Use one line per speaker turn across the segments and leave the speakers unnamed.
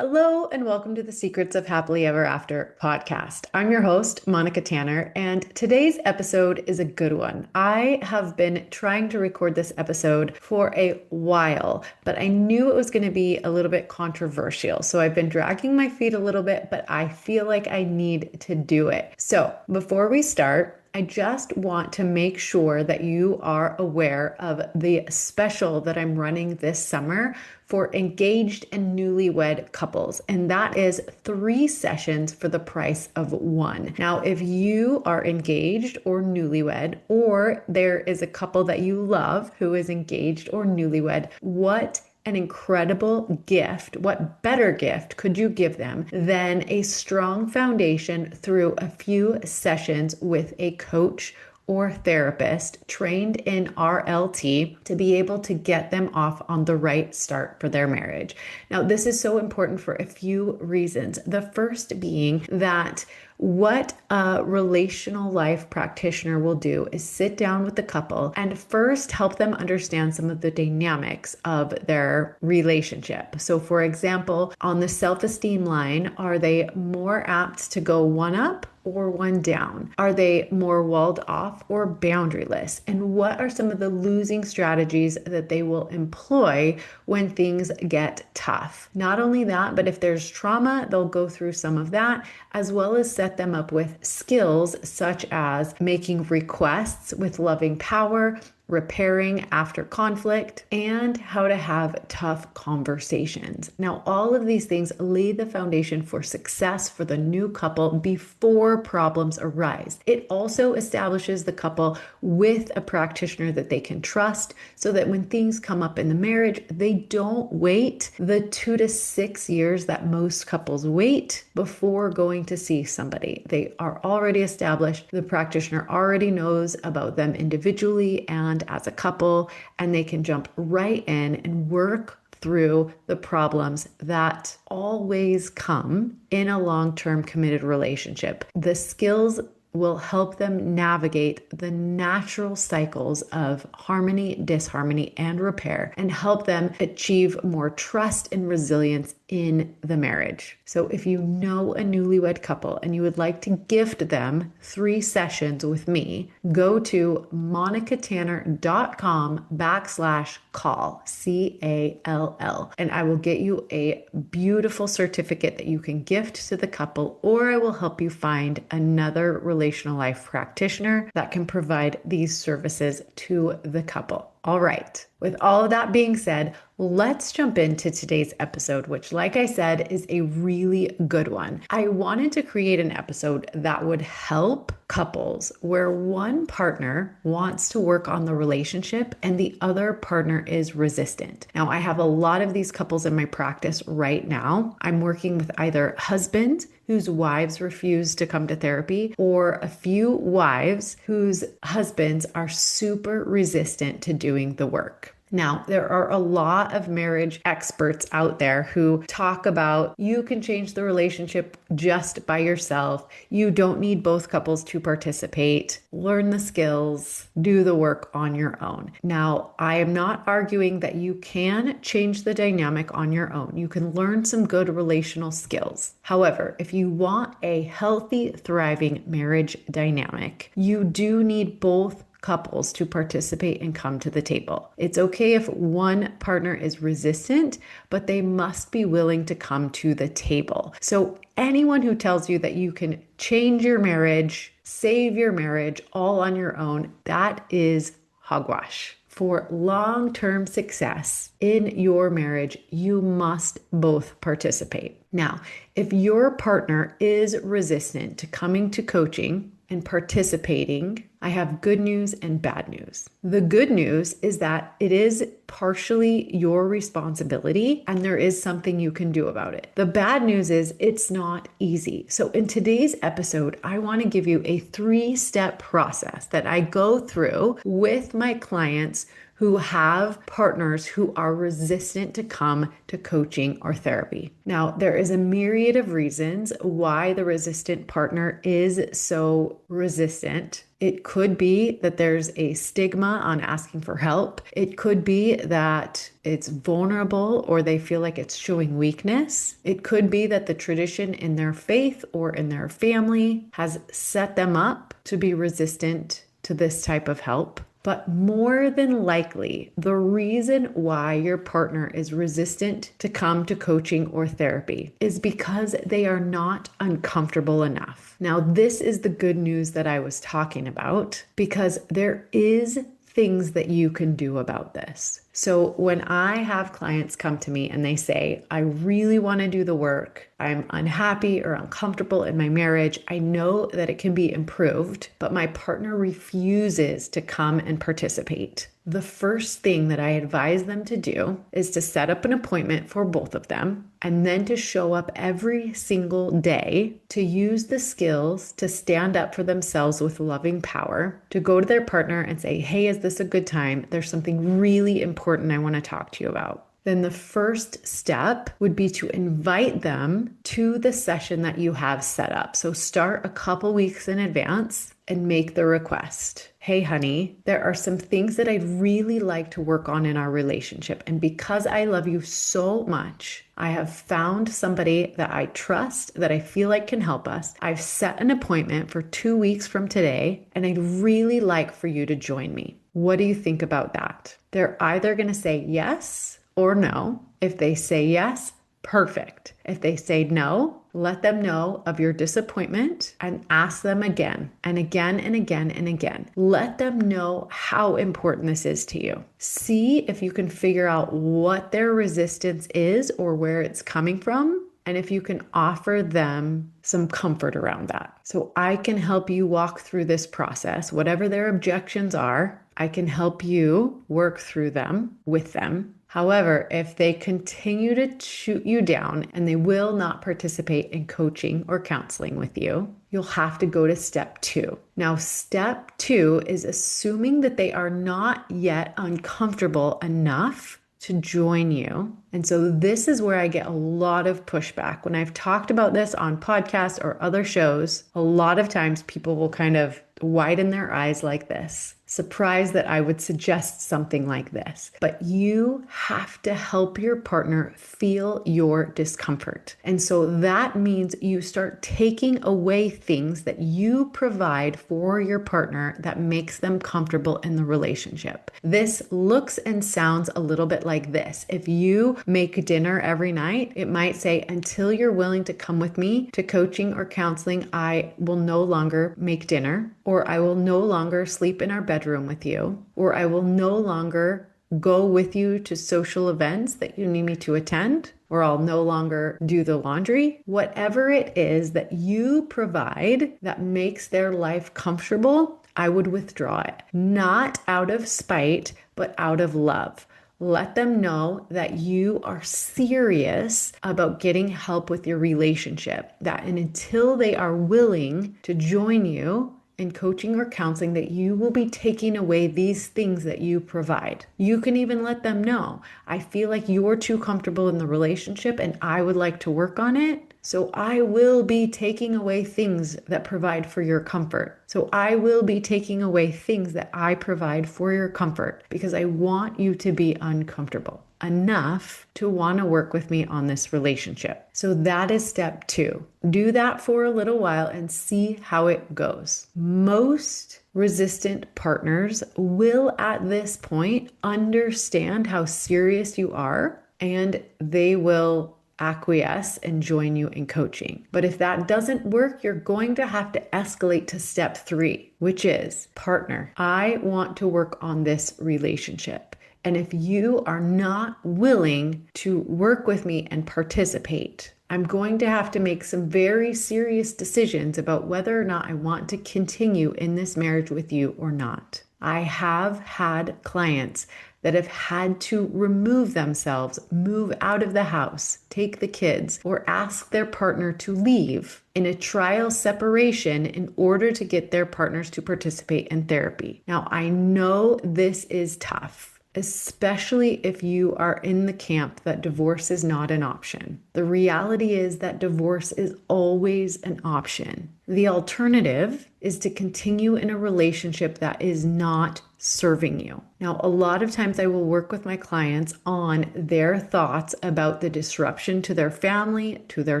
Hello, and welcome to the Secrets of Happily Ever After podcast. I'm your host, Monica Tanner, and today's episode is a good one. I have been trying to record this episode for a while, but I knew it was going to be a little bit controversial. So I've been dragging my feet a little bit, but I feel like I need to do it. So before we start, I just want to make sure that you are aware of the special that I'm running this summer for engaged and newlywed couples. And that is 3 sessions for the price of 1. Now, if you are engaged or newlywed, or there is a couple that you love who is engaged or newlywed, what an incredible gift. What better gift could you give them than a strong foundation through a few sessions with a coach or therapist trained in RLT to be able to get them off on the right start for their marriage? Now, this is so important for a few reasons. The first being that what a relational life practitioner will do is sit down with the couple and first help them understand some of the dynamics of their relationship. So, for example, on the self-esteem line, are they more apt to go one up or one down? Are they more walled off or boundaryless? And what are some of the losing strategies that they will employ when things get tough? Not only that, but if there's trauma, they'll go through some of that, as well as set them up with skills such as making requests with loving power, repairing after conflict, and how to have tough conversations. Now, all of these things lay the foundation for success for the new couple before problems arise. It also establishes the couple with a practitioner that they can trust so that when things come up in the marriage, they don't wait the 2 to 6 years that most couples wait before going to see somebody. They are already established. The practitioner already knows about them individually and as a couple, and they can jump right in and work through the problems that always come in a long-term committed relationship. The skills will help them navigate the natural cycles of harmony, disharmony, and repair, and help them achieve more trust and resilience in the marriage. So if you know a newlywed couple and you would like to gift them 3 sessions with me, go to monicatanner.com/call, CALL, and I will get you a beautiful certificate that you can gift to the couple, or I will help you find another relational life practitioner that can provide these services to the couple. All right. With all of that being said, let's jump into today's episode, which, like I said, is a really good one. I wanted to create an episode that would help couples where one partner wants to work on the relationship and the other partner is resistant. Now, I have a lot of these couples in my practice right now. I'm working with either husbands whose wives refuse to come to therapy, or a few wives whose husbands are super resistant to doing the work. Now, there are a lot of marriage experts out there who talk about you can change the relationship just by yourself. You don't need both couples to participate. Learn the skills, do the work on your own. Now, I am not arguing that you can change the dynamic on your own. You can learn some good relational skills. However, if you want a healthy, thriving marriage dynamic, you do need both couples to participate and come to the table. It's okay if one partner is resistant, but they must be willing to come to the table. So anyone who tells you that you can change your marriage, save your marriage all on your own, that is hogwash. For long-term success in your marriage, you must both participate. Now, if your partner is resistant to coming to coaching and participating, I have good news and bad news. The good news is that it is partially your responsibility and there is something you can do about it. The bad news is it's not easy. So in today's episode, I want to give you a 3-step process that I go through with my clients who have partners who are resistant to come to coaching or therapy. Now, there is a myriad of reasons why the resistant partner is so resistant. It could be that there's a stigma on asking for help. It could be that it's vulnerable or they feel like it's showing weakness. It could be that the tradition in their faith or in their family has set them up to be resistant to this type of help. But more than likely, the reason why your partner is resistant to come to coaching or therapy is because they are not uncomfortable enough. Now, this is the good news that I was talking about, because there is things that you can do about this. So when I have clients come to me and they say, I really want to do the work, I'm unhappy or uncomfortable in my marriage, I know that it can be improved, but my partner refuses to come and participate. The first thing that I advise them to do is to set up an appointment for both of them, and then to show up every single day, to use the skills to stand up for themselves with loving power, to go to their partner and say, hey, is this a good time? There's something really important I want to talk to you about. Then the first step would be to invite them to the session that you have set up. So start a couple weeks in advance and make the request. Hey, honey, there are some things that I'd really like to work on in our relationship. And because I love you so much, I have found somebody that I trust, that I feel like can help us. I've set an appointment for 2 weeks from today, and I'd really like for you to join me. What do you think about that? They're either going to say yes or no. If they say yes, perfect. If they say no, let them know of your disappointment and ask them again and again and again and again. Let them know how important this is to you. See if you can figure out what their resistance is or where it's coming from, and if you can offer them some comfort around that. So I can help you walk through this process. Whatever their objections are, I can help you work through them with them. However, if they continue to shoot you down and they will not participate in coaching or counseling with you, you'll have to go to step 2. Now, step 2 is assuming that they are not yet uncomfortable enough to join you. And so this is where I get a lot of pushback. When I've talked about this on podcasts or other shows, a lot of times people will kind of widen their eyes like this, surprised that I would suggest something like this. But you have to help your partner feel your discomfort. And so that means you start taking away things that you provide for your partner that makes them comfortable in the relationship. This looks and sounds a little bit like this. If you make dinner every night, it might say, until you're willing to come with me to coaching or counseling, I will no longer make dinner, or I will no longer sleep in our bedroom with you, or I will no longer go with you to social events that you need me to attend, or I'll no longer do the laundry. Whatever it is that you provide that makes their life comfortable, I would withdraw it. Not out of spite, but out of love. Let them know that you are serious about getting help with your relationship, that and until they are willing to join you in coaching or counseling, that you will be taking away these things that you provide. You can even let them know, I feel like you're too comfortable in the relationship and I would like to work on it. So I will be taking away things that provide for your comfort. So I will be taking away things that I provide for your comfort because I want you to be uncomfortable enough to want to work with me on this relationship. So that is step 2. Do that for a little while and see how it goes. Most resistant partners will at this point understand how serious you are, and they will acquiesce and join you in coaching. But if that doesn't work, you're going to have to escalate to step 3, which is, partner, I want to work on this relationship. And if you are not willing to work with me and participate, I'm going to have to make some very serious decisions about whether or not I want to continue in this marriage with you or not. I have had clients that have had to remove themselves, move out of the house, take the kids, or ask their partner to leave in a trial separation in order to get their partners to participate in therapy. Now, I know this is tough. especially if you are in the camp that divorce is not an option. The reality is that divorce is always an option. The alternative is to continue in a relationship that is not serving you. Now, a lot of times I will work with my clients on their thoughts about the disruption to their family, to their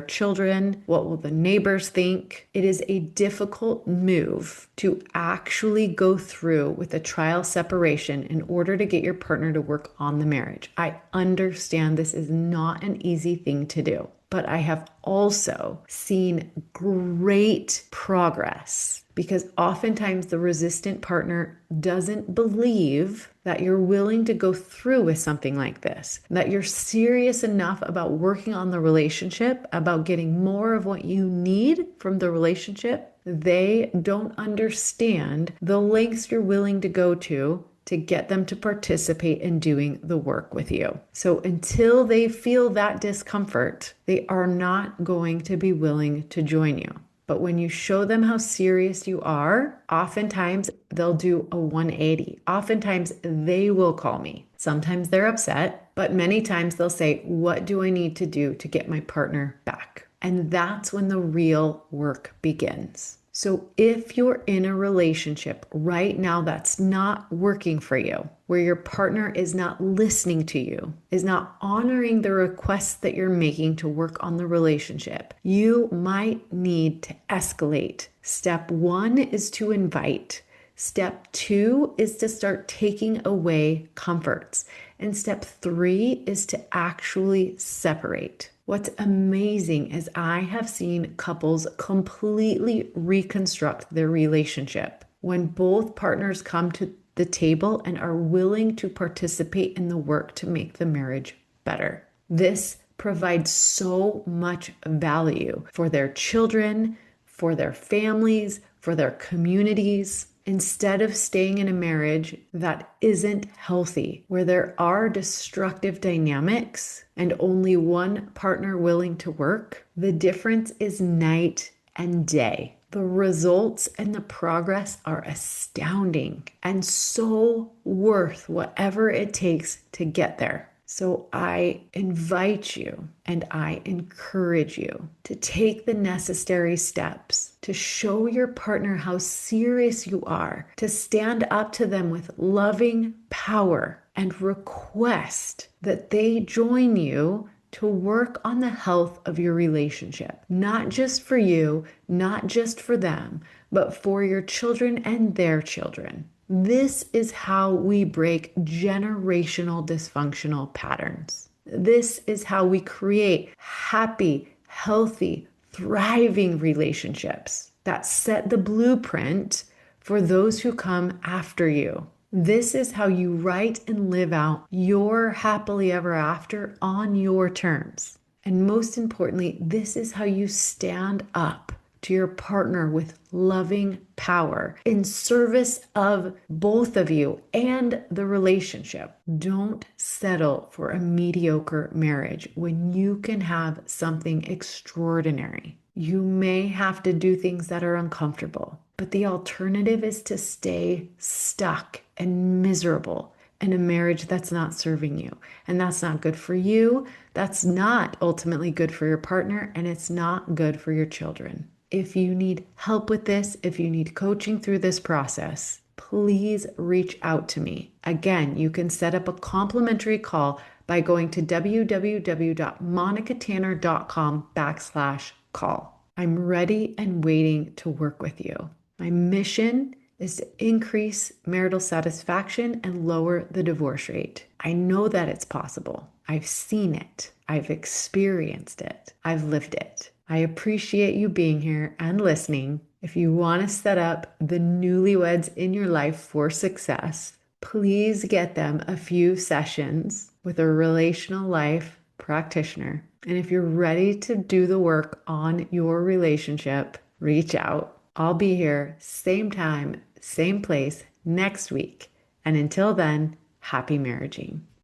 children. What will the neighbors think? It is a difficult move to actually go through with a trial separation in order to get your partner to work on the marriage. I understand this is not an easy thing to do. But I have also seen great progress because oftentimes the resistant partner doesn't believe that you're willing to go through with something like this, that you're serious enough about working on the relationship, about getting more of what you need from the relationship. They don't understand the lengths you're willing to go to get them to participate in doing the work with you. So until they feel that discomfort, they are not going to be willing to join you. But when you show them how serious you are, oftentimes they'll do a 180. Oftentimes they will call me. Sometimes they're upset, but many times they'll say, "What do I need to do to get my partner back?" And that's when the real work begins. So if you're in a relationship right now that's not working for you, where your partner is not listening to you, is not honoring the requests that you're making to work on the relationship, you might need to escalate. Step 1 is to invite. Step 2 is to start taking away comforts. And step 3 is to actually separate. What's amazing is I have seen couples completely reconstruct their relationship when both partners come to the table and are willing to participate in the work to make the marriage better. This provides so much value for their children, for their families, for their communities. Instead of staying in a marriage that isn't healthy, where there are destructive dynamics and only one partner willing to work, the difference is night and day. The results and the progress are astounding and so worth whatever it takes to get there. So I invite you and I encourage you to take the necessary steps to show your partner how serious you are, to stand up to them with loving power and request that they join you to work on the health of your relationship, not just for you, not just for them, but for your children and their children. This is how we break generational dysfunctional patterns. This is how we create happy, healthy, thriving relationships that set the blueprint for those who come after you. This is how you write and live out your happily ever after on your terms. And most importantly, this is how you stand up to your partner with loving power in service of both of you and the relationship. Don't settle for a mediocre marriage when you can have something extraordinary. You may have to do things that are uncomfortable, but the alternative is to stay stuck and miserable in a marriage that's not serving you. And that's not good for you. That's not ultimately good for your partner, and it's not good for your children. If you need help with this, if you need coaching through this process, please reach out to me. Again, you can set up a complimentary call by going to www.monicatanner.com/call. I'm ready and waiting to work with you. My mission is to increase marital satisfaction and lower the divorce rate. I know that it's possible. I've seen it. I've experienced it. I've lived it. I appreciate you being here and listening. If you want to set up the newlyweds in your life for success, please get them a few sessions with a relational life practitioner. And if you're ready to do the work on your relationship, reach out. I'll be here, same time, same place next week. And until then, happy marriaging.